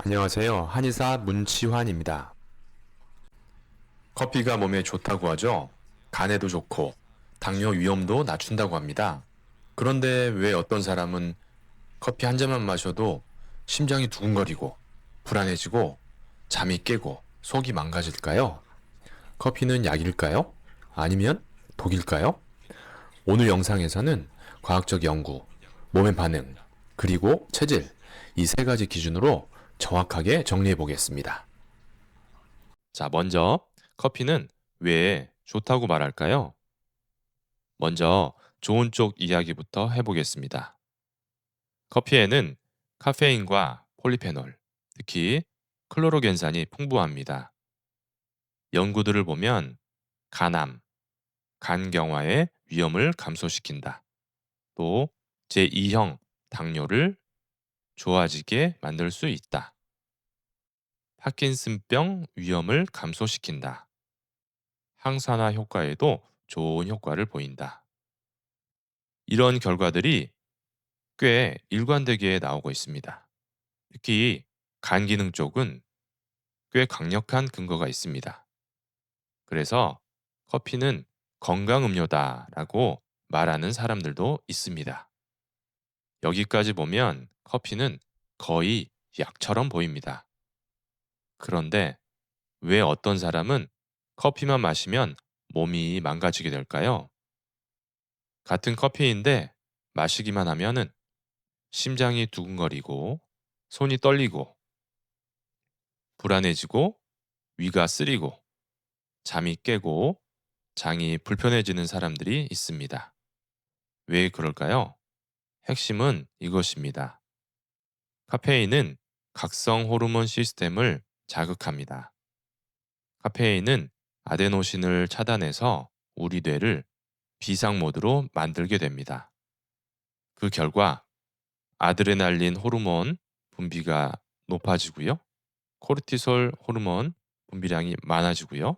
안녕하세요. 한의사 문치환입니다. 커피가 몸에 좋다고 하죠? 간에도 좋고, 당뇨 위험도 낮춘다고 합니다. 그런데 왜 어떤 사람은 커피 한 잔만 마셔도 심장이 두근거리고, 불안해지고, 잠이 깨고, 속이 망가질까요? 커피는 약일까요? 아니면 독일까요? 오늘 영상에서는 과학적 연구, 몸의 반응, 그리고 체질, 이 세 가지 기준으로 정확하게 정리해 보겠습니다. 자, 먼저 커피는 왜 좋다고 말할까요? 먼저 좋은 쪽 이야기부터 해보겠습니다. 커피에는 카페인과 폴리페놀, 특히 클로로겐산이 풍부합니다. 연구들을 보면 간암, 간경화의 위험을 감소시킨다. 또 제2형 당뇨를 좋아지게 만들 수 있다. 파킨슨병 위험을 감소시킨다. 항산화 효과에도 좋은 효과를 보인다. 이런 결과들이 꽤 일관되게 나오고 있습니다. 특히 간 기능 쪽은 꽤 강력한 근거가 있습니다. 그래서 커피는 건강 음료다라고 말하는 사람들도 있습니다. 여기까지 보면 커피는 거의 약처럼 보입니다. 그런데 왜 어떤 사람은 커피만 마시면 몸이 망가지게 될까요? 같은 커피인데 마시기만 하면은 심장이 두근거리고 손이 떨리고 불안해지고 위가 쓰리고 잠이 깨고 장이 불편해지는 사람들이 있습니다. 왜 그럴까요? 핵심은 이것입니다. 카페인은 각성 호르몬 시스템을 자극합니다. 카페인은 아데노신을 차단해서 우리 뇌를 비상 모드로 만들게 됩니다. 그 결과 아드레날린 호르몬 분비가 높아지고요. 코르티솔 호르몬 분비량이 많아지고요.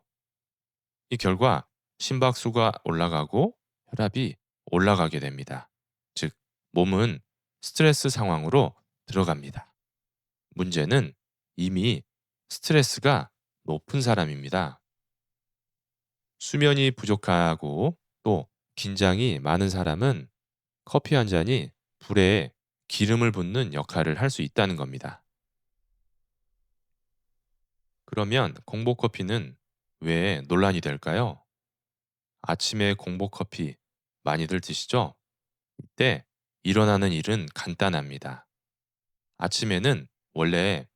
이 결과 심박수가 올라가고 혈압이 올라가게 됩니다. 즉, 몸은 스트레스 상황으로 들어갑니다. 문제는 이미 스트레스가 높은 사람입니다. 수면이 부족하고 또 긴장이 많은 사람은 커피 한 잔이 불에 기름을 붓는 역할을 할 수 있다는 겁니다. 그러면 공복 커피는 왜 논란이 될까요? 아침에 공복 커피 많이들 드시죠? 이때 일어나는 일은 간단합니다. 아침에는 원래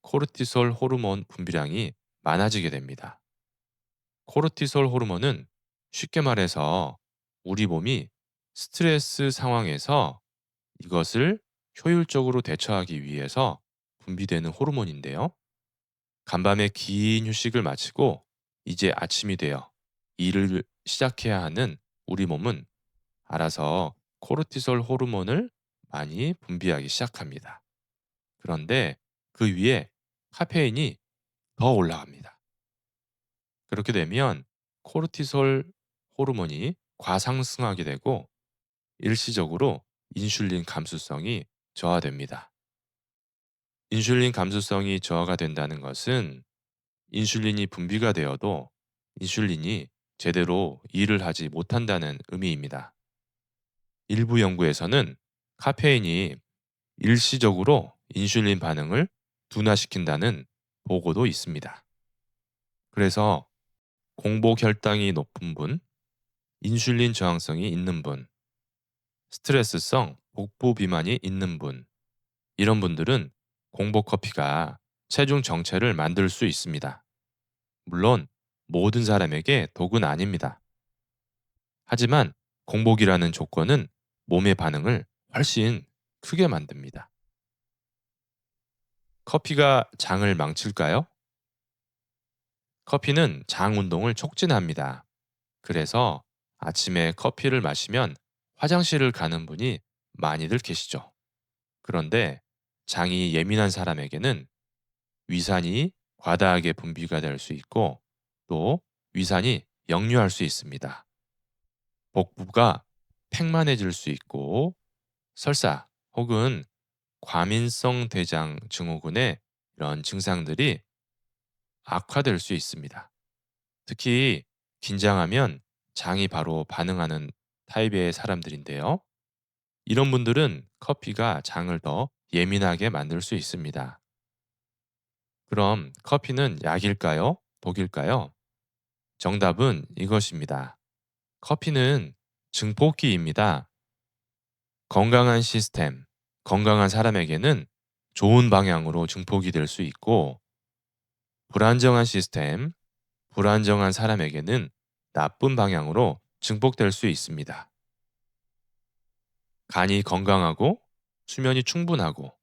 코르티솔 호르몬 분비량이 많아지게 됩니다. 코르티솔 호르몬은 쉽게 말해서 우리 몸이 스트레스 상황에서 이것을 효율적으로 대처하기 위해서 분비되는 호르몬인데요. 간밤에 긴 휴식을 마치고 이제 아침이 되어 일을 시작해야 하는 우리 몸은 알아서 코르티솔 호르몬을 많이 분비하기 시작합니다. 그런데 그 위에 카페인이 더 올라갑니다. 그렇게 되면 코르티솔 호르몬이 과상승하게 되고 일시적으로 인슐린 감수성이 저하됩니다. 인슐린 감수성이 저하가 된다는 것은 인슐린이 분비가 되어도 인슐린이 제대로 일을 하지 못한다는 의미입니다. 일부 연구에서는 카페인이 일시적으로 인슐린 반응을 둔화시킨다는 보고도 있습니다. 그래서 공복 혈당이 높은 분, 인슐린 저항성이 있는 분, 스트레스성 복부 비만이 있는 분, 이런 분들은 공복 커피가 체중 정체를 만들 수 있습니다. 물론 모든 사람에게 독은 아닙니다. 하지만 공복이라는 조건은 몸의 반응을 훨씬 크게 만듭니다. 커피가 장을 망칠까요? 커피는 장 운동을 촉진합니다. 그래서 아침에 커피를 마시면 화장실을 가는 분이 많이들 계시죠. 그런데 장이 예민한 사람에게는 위산이 과다하게 분비가 될 수 있고 또 위산이 역류할 수 있습니다. 복부가 팽만해질 수 있고 설사 혹은 과민성 대장 증후군에 이런 증상들이 악화될 수 있습니다. 특히 긴장하면 장이 바로 반응하는 타입의 사람들인데요. 이런 분들은 커피가 장을 더 예민하게 만들 수 있습니다. 그럼 커피는 약일까요? 독일까요? 정답은 이것입니다. 커피는 증폭기입니다. 건강한 시스템, 건강한 사람에게는 좋은 방향으로 증폭이 될 수 있고, 불안정한 시스템, 불안정한 사람에게는 나쁜 방향으로 증폭될 수 있습니다. 간이 건강하고, 수면이 충분하고,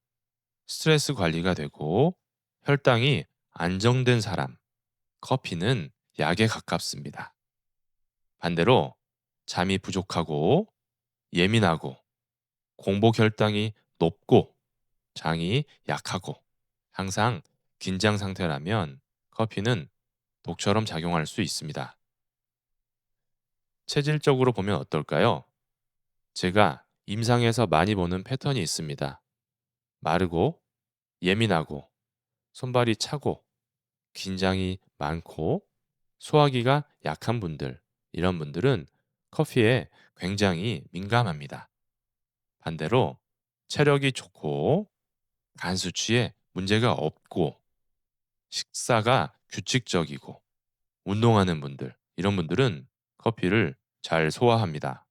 스트레스 관리가 되고, 혈당이 안정된 사람, 커피는 약에 가깝습니다. 반대로 잠이 부족하고, 예민하고, 공복 혈당이 높고, 장이 약하고, 항상 긴장 상태라면 커피는 독처럼 작용할 수 있습니다. 체질적으로 보면 어떨까요? 제가 임상에서 많이 보는 패턴이 있습니다. 마르고, 예민하고, 손발이 차고, 긴장이 많고, 소화기가 약한 분들, 이런 분들은 커피에 굉장히 민감합니다. 반대로 체력이 좋고, 간 수치에 문제가 없고, 식사가 규칙적이고, 운동하는 분들, 이런 분들은 커피를 잘 소화합니다.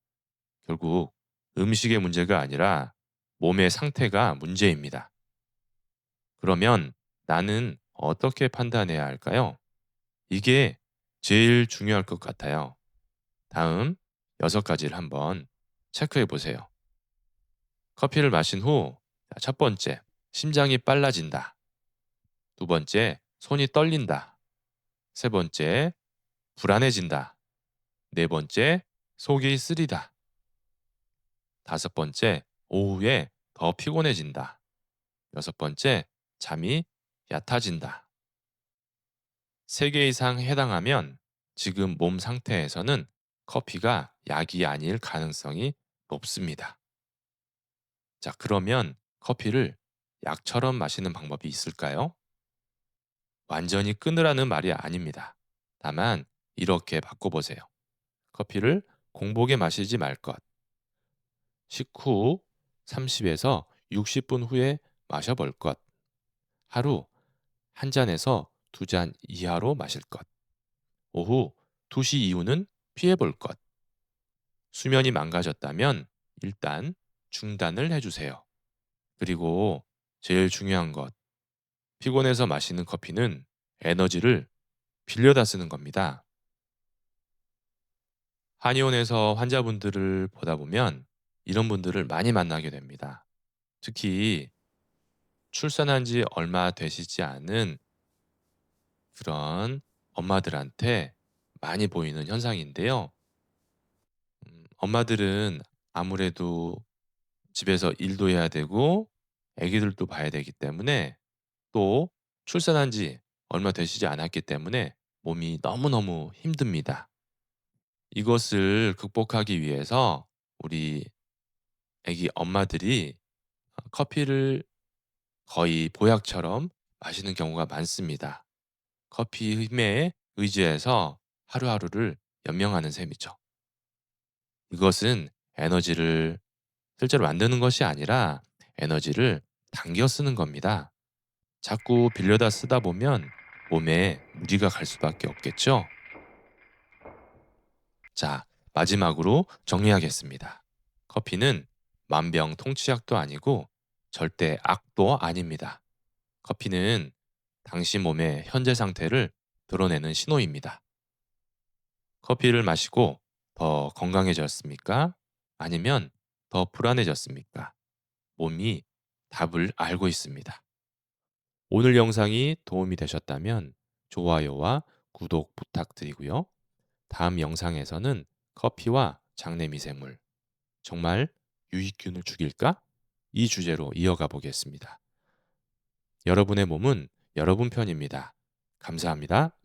결국 음식의 문제가 아니라 몸의 상태가 문제입니다. 그러면 나는 어떻게 판단해야 할까요? 이게 제일 중요할 것 같아요. 다음 6가지를 한번 체크해 보세요. 커피를 마신 후, 첫 번째, 심장이 빨라진다. 두 번째, 손이 떨린다. 세 번째, 불안해진다. 네 번째, 속이 쓰리다. 다섯 번째, 오후에 더 피곤해진다. 여섯 번째, 잠이 얕아진다. 3개 이상 해당하면 지금 몸 상태에서는 커피가 약이 아닐 가능성이 높습니다. 자, 그러면 커피를 약처럼 마시는 방법이 있을까요? 완전히 끊으라는 말이 아닙니다. 다만 이렇게 바꿔보세요. 커피를 공복에 마시지 말 것. 식후 30에서 60분 후에 마셔볼 것. 하루 한 잔에서 두 잔 이하로 마실 것. 오후 2시 이후는 피해볼 것. 수면이 망가졌다면 일단 중단을 해주세요. 그리고 제일 중요한 것, 피곤해서 마시는 커피는 에너지를 빌려다 쓰는 겁니다. 한의원에서 환자분들을 보다 보면 이런 분들을 많이 만나게 됩니다. 특히 출산한 지 얼마 되시지 않은 그런 엄마들한테 많이 보이는 현상인데요. 엄마들은 아무래도 집에서 일도 해야 되고 아기들도 봐야 되기 때문에, 또 출산한 지 얼마 되시지 않았기 때문에 몸이 너무너무 힘듭니다. 이것을 극복하기 위해서 우리 아기 엄마들이 커피를 거의 보약처럼 마시는 경우가 많습니다. 커피 힘에 의지해서 하루하루를 연명하는 셈이죠. 이것은 에너지를 실제로 만드는 것이 아니라 에너지를 당겨 쓰는 겁니다. 자꾸 빌려다 쓰다 보면 몸에 무리가 갈 수밖에 없겠죠? 자, 마지막으로 정리하겠습니다. 커피는 만병통치약도 아니고 절대 악도 아닙니다. 커피는 당신 몸의 현재 상태를 드러내는 신호입니다. 커피를 마시고 더 건강해졌습니까? 아니면 더 불안해졌습니까? 몸이 답을 알고 있습니다. 오늘 영상이 도움이 되셨다면 좋아요와 구독 부탁드리고요. 다음 영상에서는 커피와 장내 미생물, 정말 유익균을 죽일까? 이 주제로 이어가 보겠습니다. 여러분의 몸은 여러분 편입니다. 감사합니다.